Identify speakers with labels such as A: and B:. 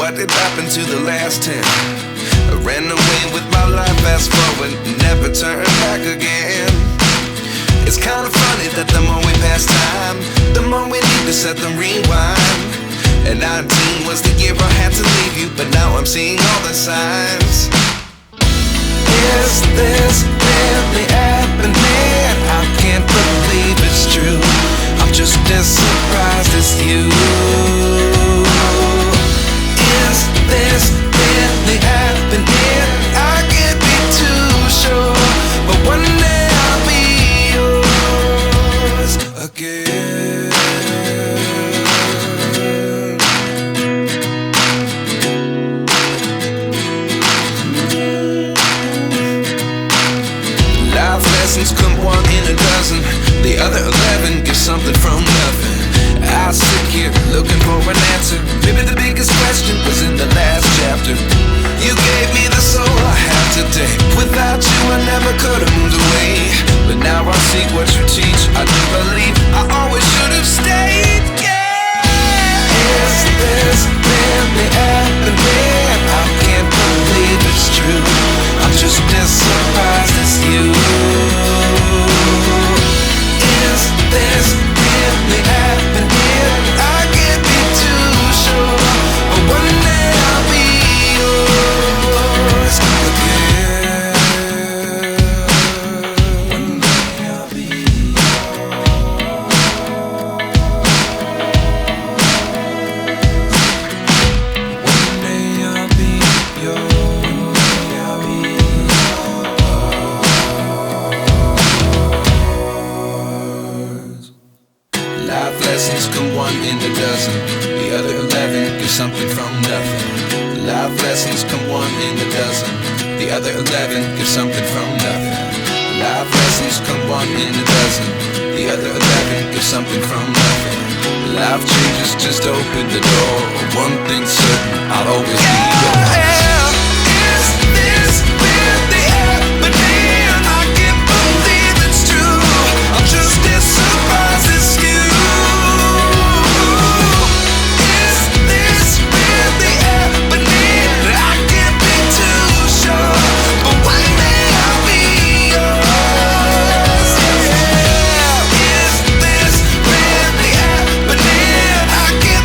A: what did happen to the last 10? I ran away with my life, fast forward, never turn back again. It's kind of funny that the more we pass time, the more we need to set them rewind. And 19 was the year I had to leave you, but now I'm seeing all the signs. Is this really happening? I can't believe it's true. I'm just as surprised as you. Is this really happening? I can't be too sure, but one day I'll be yours again. Life lessons come one in a dozen. The other 11 get something from nothing. I sit here looking for an answer. Maybe the biggest question was in the last chapter. You gave me the soul I have today. Without you I never could have moved away. But now I see what you teach. I do believe I always should have stayed. Yeah. Is this really happening? I can't believe it's true. I'm just as surprised as you. Is this really happening? I can't be too sure, but one day I'll be yours again. One day I'll be One day I'll be yours. I'll be yours. Life lessons come one in a dozen. The other 11 give something from nothing. Life lessons come one in a dozen. The other 11 give something from nothing. Life lessons come one in a dozen. The other 11 give something from nothing. Life changes just open the door. One thing's certain, I'll always be